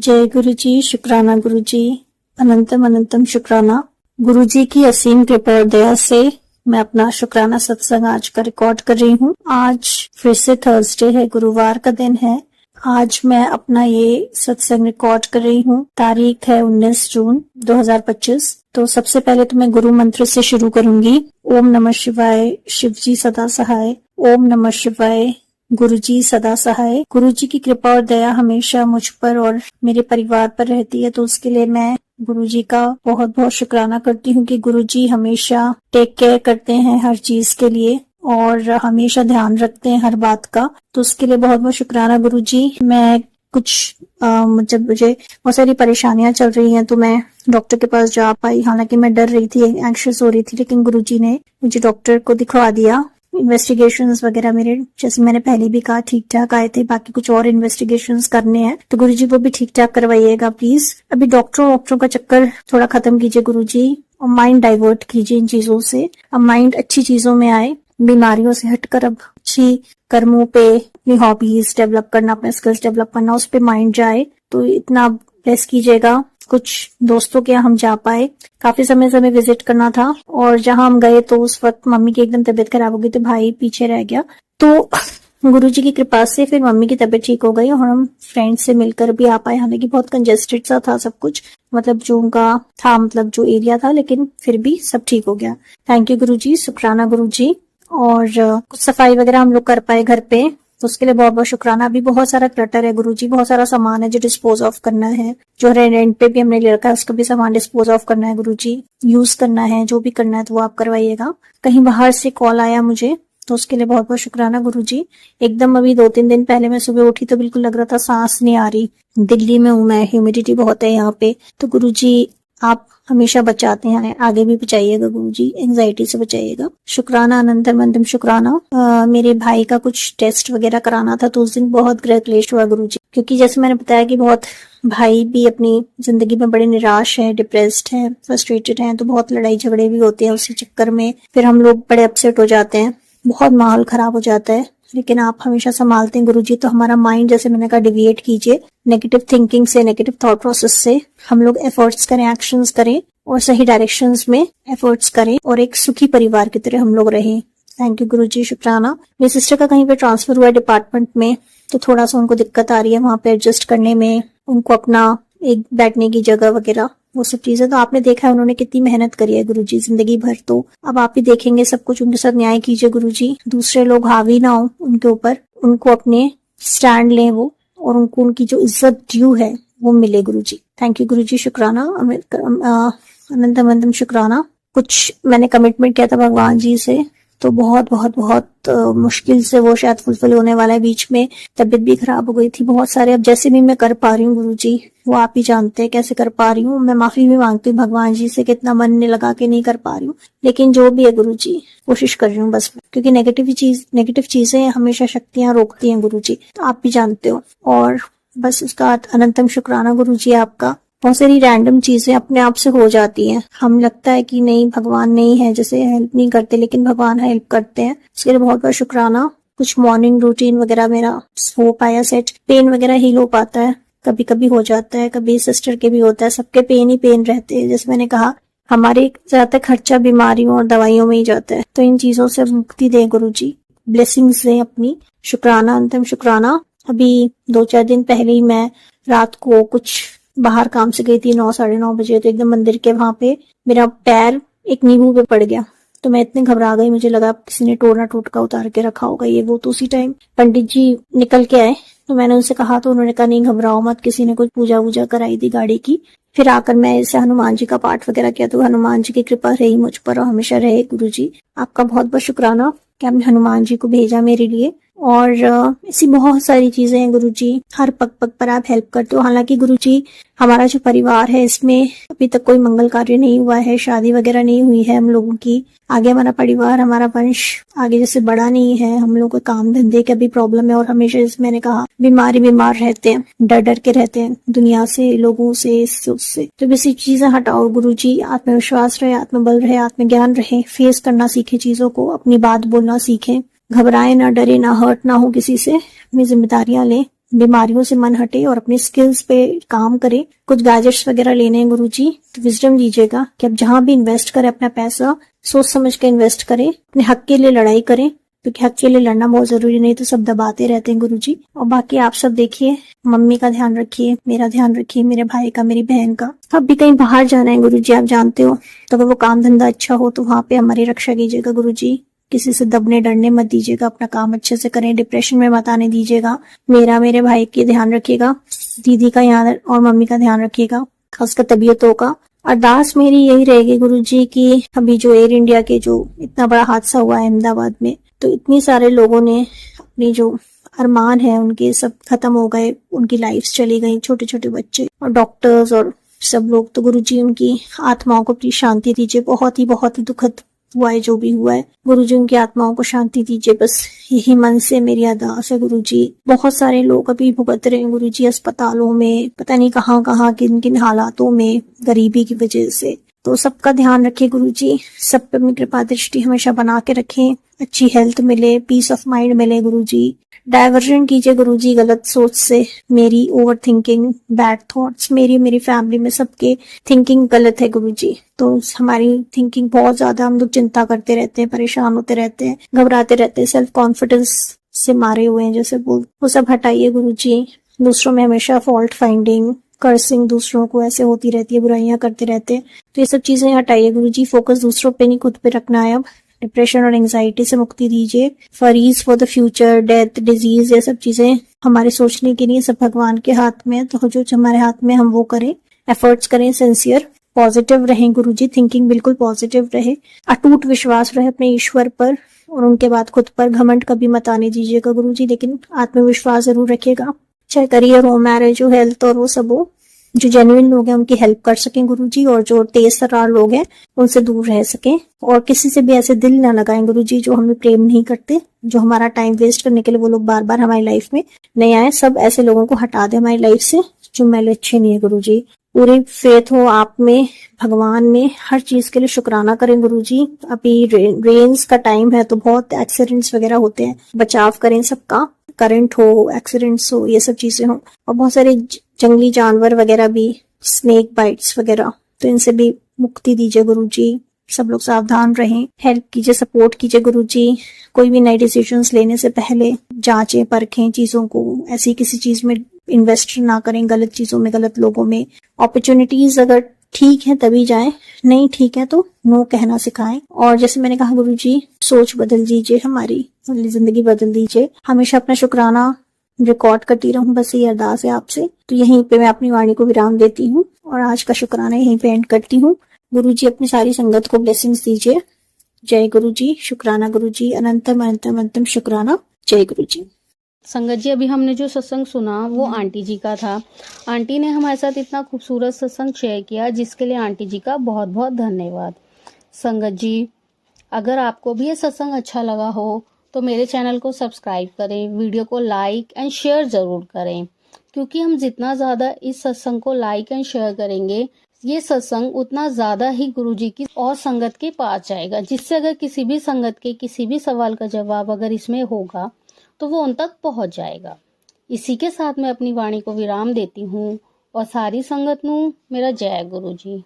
जय गुरु जी, शुक्राना गुरु जी, अनंतम अनंतम शुक्राना। गुरु जी की असीम कृपा और दया से मैं अपना शुक्राना सत्संग आज का रिकॉर्ड कर रही हूँ। आज फिर से थर्सडे है, गुरुवार का दिन है। आज मैं अपना ये सत्संग रिकॉर्ड कर रही हूँ। तारीख है 19 जून 2025। तो सबसे पहले तो मैं गुरु मंत्र से शुरू करूंगी। ओम नमः शिवाय, शिव जी सदा सहाय। ओम नमः शिवाय, गुरु जी सदा सहाय। गुरु जी की कृपा और दया हमेशा मुझ पर और मेरे परिवार पर रहती है, तो उसके लिए मैं गुरु जी का बहुत बहुत शुक्राना करती हूँ कि गुरु जी हमेशा टेक केयर करते हैं हर चीज के लिए और हमेशा ध्यान रखते हैं हर बात का। तो उसके लिए बहुत बहुत शुक्राना गुरु जी। मैं कुछ जब मुझे बहुत सारी परेशानियां चल रही हैं तो मैं डॉक्टर के पास जा पाई। हालांकि मैं डर रही थी, एंग्शियस हो रही थी, लेकिन गुरु जी ने मुझे डॉक्टर को दिखवा दिया। इन्वेस्टिगेशंस वगैरह मेरे, जैसे मैंने पहले भी कहा, ठीक ठाक आए थे। बाकी कुछ और इन्वेस्टिगेशंस करने हैं, तो गुरुजी वो भी ठीक ठाक करवाइएगा प्लीज। अभी डॉक्टरों का चक्कर थोड़ा खत्म कीजिए गुरुजी, और माइंड डाइवर्ट कीजिए इन चीजों से। अब माइंड अच्छी चीजों में आए, बीमारियों से हटकर अब अच्छी कर्मों पे, अपनी हॉबीज डेवलप करना, अपने स्किल्स डेवलप करना, उस पे माइंड जाए। तो इतना ब्लेस कीजिएगा। कुछ दोस्तों के यहाँ हम जा पाए, काफी समय से हमें विजिट करना था, और जहां हम गए तो उस वक्त मम्मी की एकदम तबीयत खराब हो गई, तो भाई पीछे रह गया। तो गुरुजी की कृपा से फिर मम्मी की तबीयत ठीक हो गई और हम फ्रेंड्स से मिलकर भी आ पाए। हालांकि बहुत कंजेस्टेड सा था सब कुछ, मतलब जो उनका था, मतलब जो एरिया था, लेकिन फिर भी सब ठीक हो गया। थैंक यू गुरुजी, शुक्राना गुरुजी। और कुछ सफाई वगैरह हम लोग कर पाए घर पे, तो उसके लिए बहुत बहुत शुक्राना। अभी बहुत सारा क्लटर है गुरुजी, बहुत सारा सामान है जो डिस्पोज ऑफ करना है। जो रेंट पे भी हमने ले रखा है उसका भी सामान डिस्पोज ऑफ करना है गुरुजी, यूज करना है, जो भी करना है तो वो आप करवाइएगा। कहीं बाहर से कॉल आया मुझे, तो उसके लिए बहुत बहुत शुक्राना गुरुजी। एकदम अभी 2-3 दिन पहले मैं सुबह उठी तो बिल्कुल लग रहा था सांस नहीं आ रही। दिल्ली में हूँ मैं, ह्यूमिडिटी बहुत है यहाँ पे, तो गुरुजी आप हमेशा बचाते हैं, आगे भी बचाइएगा गुरुजी, एंजाइटी से बचाइएगा। शुक्राना, अनंतम अनंतम शुक्राना। मेरे भाई का कुछ टेस्ट वगैरह कराना था, तो उस दिन बहुत गृह क्लेश हुआ गुरुजी, क्योंकि जैसे मैंने बताया कि बहुत भाई भी अपनी जिंदगी में बड़े निराश है, डिप्रेस्ड है, फ्रस्ट्रेटेड है, तो बहुत लड़ाई झगड़े भी होते हैं। उसी चक्कर में फिर हम लोग बड़े अपसेट हो जाते हैं, बहुत माहौल खराब हो जाता है। लेकिन आप हमेशा संभालते हैं गुरुजी। तो हमारा माइंड, जैसे मैंने कहा, डिविएट कीजिए नेगेटिव थिंकिंग से, नेगेटिव थॉट प्रोसेस से। हम लोग एफर्ट्स करें, एक्शंस करें और सही डायरेक्शंस में एफर्ट्स करें, और एक सुखी परिवार की तरह हम लोग रहें। थैंक यू गुरुजी, शुक्राना। मेरी सिस्टर का कहीं पे ट्रांसफर हुआ है डिपार्टमेंट में, तो थोड़ा सा उनको दिक्कत आ रही है वहां पे एडजस्ट करने में, उनको अपना एक बैठने की जगह वगैरह, वो सब चीजें। तो आपने देखा है उन्होंने कितनी मेहनत करी है गुरुजी जिंदगी भर, तो अब आप ही देखेंगे सब कुछ। उनके साथ न्याय कीजिए गुरुजी, दूसरे लोग हावी ना हो उनके ऊपर, उनको अपने स्टैंड लें वो, और उनको उनकी जो इज्जत ड्यू है वो मिले गुरुजी। थैंक यू गुरुजी, शुक्राना, अनंतम अनंतम शुक्राना। कुछ मैंने कमिटमेंट किया था भगवान जी से, तो बहुत बहुत बहुत मुश्किल से वो शायद फुलफिल होने वाला है। बीच में तबीयत भी खराब हो गई थी बहुत सारे। अब जैसे भी मैं कर पा रही हूँ गुरुजी, वो आप ही जानते हैं कैसे कर पा रही हूँ। मैं माफी भी मांगती हूँ भगवान जी से, कितना मन ने लगा के नहीं कर पा रही हूँ, लेकिन जो भी है गुरुजी, कोशिश कर रही हूँ बस, क्योंकि नेगेटिव चीजें हमेशा शक्तियां रोकती हैं गुरुजी, तो आप भी जानते हो। और बस उसका अनंतम शुक्राना गुरुजी आपका। बहुत सारी रैंडम चीजें अपने आप से हो जाती हैं। हम लगता है कि नहीं, भगवान नहीं है, जैसे हेल्प नहीं करते, लेकिन भगवान हेल्प करते हैं। इसके लिए बहुत बहुत शुक्राना। कुछ मॉर्निंग रूटीन वगैरह मेरा हो पाया सेट, पेन वगैरह हील हो पाता है, कभी कभी हो जाता है, कभी सिस्टर के भी होता है, सबके पेन ही पेन रहते हैं। जैसे मैंने कहा, हमारे ज्यादा खर्चा बीमारियों और दवाइयों में ही जाता है, तो इन चीजों से मुक्ति दें गुरुजी, ब्लेसिंग्स दें अपनी। शुक्राना, अंतिम शुक्राना। अभी 2-4 दिन पहले ही मैं रात को कुछ बाहर काम से गई थी, 9-9:30 बजे, तो एकदम मंदिर के वहां पे मेरा पैर एक नींबू पे पड़ गया। तो मैं इतने घबरा गई, मुझे लगा किसी ने टोना टोटका उतार के रखा होगा ये वो। तो उसी टाइम पंडित जी निकल के आए, तो मैंने उनसे कहा, तो उन्होंने कहा नहीं घबराओ मत, किसी ने कुछ पूजा वूजा कराई थी गाड़ी की। फिर आकर मैं ऐसे हनुमान जी का पाठ वगैरह किया, तो हनुमान जी की कृपा रही मुझ पर और हमेशा रहे गुरुजी। आपका बहुत बहुत शुक्राना कि आपने हनुमान जी को भेजा मेरे लिए। और ऐसी बहुत सारी चीजें हैं गुरुजी, हर पग पग पर आप हेल्प करते हो। हालांकि गुरुजी, हमारा जो परिवार है इसमें अभी तक कोई मंगल कार्य नहीं हुआ है, शादी वगैरह नहीं हुई है हम लोगों की। आगे हमारा परिवार, हमारा वंश आगे जैसे बड़ा नहीं है, हम लोग को काम धंधे का भी प्रॉब्लम है, और हमेशा जैसे मैंने कहा बीमार रहते हैं, डर डर के रहते हैं दुनिया से, लोगों से, इससे उससे। तो बेसिक चीजें हटाओ गुरुजी, आत्मविश्वास रहे, आत्मबल रहे, आत्मज्ञान रहे, फेस करना सीखे चीजों को, अपनी बात बोलना सीखें, घबराए ना, डरे ना, हर्ट ना हो किसी से, अपनी जिम्मेदारियां लें, बीमारियों से मन हटे और अपने स्किल्स पे काम करे। कुछ गैजेट्स वगैरह लेने हैं गुरुजी, तो विजडम दीजिएगा कि अब जहां भी इन्वेस्ट करें अपना पैसा सोच समझ के इन्वेस्ट करें, अपने हक के लिए लड़ाई करें, क्योंकि हक के लिए लड़ना बहुत जरूरी, नहीं तो सब दबाते रहते हैं गुरुजी। और बाकी आप सब देखिए, मम्मी का ध्यान रखिए, मेरा ध्यान रखिए, मेरे भाई का, मेरी बहन का। अब भी कहीं बाहर जाना है गुरुजी, आप जानते हो, तो अगर वो काम धंधा अच्छा हो तो वहां पे हमारी रक्षा कीजिएगा गुरुजी। किसी से दबने डरने मत दीजिएगा, अपना काम अच्छे से करें, डिप्रेशन में मत आने दीजिएगा। मेरा, मेरे भाई की ध्यान रखिएगा, दीदी का यहाँ और मम्मी का ध्यान रखिएगा, खासकर तबीयतों का। अरदास मेरी यही रहेगी गुरुजी कि अभी जो एयर इंडिया के जो इतना बड़ा हादसा हुआ है अहमदाबाद में, तो इतने सारे लोगों ने अपनी जो अरमान है उनके सब खत्म हो गए, उनकी लाइफ्स चली गई, छोटे छोटे बच्चे और डॉक्टर्स और सब लोग। तो गुरुजी उनकी आत्माओं को प्लीज शांति दीजिए। बहुत ही दुखद हुआ है जो भी हुआ है, गुरुजी उनकी आत्माओं को शांति दीजिए, बस यही मन से मेरी अरदास है गुरुजी। बहुत सारे लोग अभी भुगत रहे हैं गुरुजी अस्पतालों में, पता नहीं कहाँ किन किन हालातों में, गरीबी की वजह से। तो सबका ध्यान रखिए गुरुजी, सब पे अपनी कृपा दृष्टि हमेशा बना के रखें, अच्छी हेल्थ मिले, पीस ऑफ माइंड मिले गुरुजी। डाइवर्जन कीजिए गुरुजी गलत सोच से, मेरी ओवर थिंकिंग, बैड थॉट्स, मेरी फैमिली में सबके थिंकिंग गलत है गुरुजी। तो हमारी थिंकिंग बहुत ज्यादा, हम लोग चिंता करते रहते हैं, परेशान होते रहते हैं, घबराते रहते हैं, सेल्फ कॉन्फिडेंस से मारे हुए हैं जैसे बोल, वो सब हटाइए गुरुजी। दूसरों में हमेशा फॉल्ट फाइंडिंग, कर्सिंग दूसरों को ऐसे होती रहती है, बुराइयां करते रहते हैं, तो ये सब चीजें हटाइए गुरुजी। फोकस दूसरों पे नहीं, खुद पे रखना है। अब डिप्रेशन और एंजाइटी से मुक्ति दीजिए। Fears for the future, death, disease, ये सब चीजें हमारे सोचने के लिए सब भगवान के हाथ में है, तो जो हमारे हाथ में हम वो करें, एफर्ट्स करें, सिंसियर, पॉजिटिव रहें गुरुजी, थिंकिंग बिल्कुल पॉजिटिव रहे, अटूट विश्वास रहे अपने ईश्वर पर और उनके बाद खुद पर। घमंड कभी मत आने दीजिएगा गुरुजी, लेकिन आत्मविश्वास जरूर रखिएगा, चाहे करियर हो, मैरिज हो, हेल्थ और वो सब हो। जो जेन्युइन लोग हैं उनकी हेल्प कर सकें गुरुजी, और जो तेज तर्रार लोग हैं उनसे दूर रह सकें, और किसी से भी ऐसे दिल ना लगाएं गुरुजी जो हमें प्रेम नहीं करते, जो हमारा टाइम वेस्ट करने के लिए वो लोग बार बार हमारी लाइफ में नहीं आए। सब ऐसे लोगों को हटा दे हमारी लाइफ से जो मेरे लिए अच्छे नहीं है गुरुजी। पूरी फेथ हो आप में, भगवान में, हर चीज के लिए शुक्राना करें गुरुजी। अभी रेन्स का टाइम है तो बहुत एक्सीडेंट्स वगैरह होते हैं, बचाव करें सबका, करंट हो, एक्सीडेंट्स हो, ये सब चीजें हो, और बहुत सारे जंगली जानवर वगैरह भी, स्नेक बाइट्स वगैरह, तो इनसे भी मुक्ति दीजिए गुरुजी। सब लोग सावधान रहें, हेल्प कीजिए, सपोर्ट कीजिए गुरुजी। कोई भी नए डिसीजंस लेने से पहले जांचें परखें चीजों को, ऐसी किसी चीज में इन्वेस्ट ना करें, गलत चीजों में, गलत लोगों में। अपॉर्चुनिटीज अगर ठीक है तभी जाएं, नहीं ठीक है तो नो कहना सिखाएं। और जैसे मैंने कहा गुरुजी, सोच बदल दीजिए, हमारी जिंदगी बदल दीजिए। हमेशा अपना शुक्राना रिकॉर्ड करती रहूं, बस ये अरदास है आपसे। तो यहीं पे मैं अपनी वाणी को विराम देती हूँ और आज का शुक्राना यहीं पे एंड करती हूँ। गुरुजी अपनी सारी संगत को ब्लेसिंग्स दीजिए। जय गुरुजी, शुक्राना गुरुजी, अनंतम अनंतम अनंतम शुक्राना। जय गुरुजी। संगत जी, अभी हमने जो सत्संग सुना वो आंटी जी का था। आंटी ने हमारे साथ इतना खूबसूरत सत्संग शेयर किया, जिसके लिए आंटी जी का बहुत बहुत धन्यवाद। संगत जी, अगर आपको भी ये सत्संग अच्छा लगा हो तो मेरे चैनल को सब्सक्राइब करें, वीडियो को लाइक एंड शेयर ज़रूर करें, क्योंकि हम जितना ज़्यादा इस सत्संग को लाइक एंड शेयर करेंगे, ये सत्संग उतना ज़्यादा ही गुरुजी की और संगत के पास जाएगा, जिससे अगर किसी भी संगत के किसी भी सवाल का जवाब अगर इसमें होगा तो वो उन तक पहुंच जाएगा। इसी के साथ मैं अपनी वाणी को विराम देती हूँ और सारी संगत नू मेरा जय गुरु जी।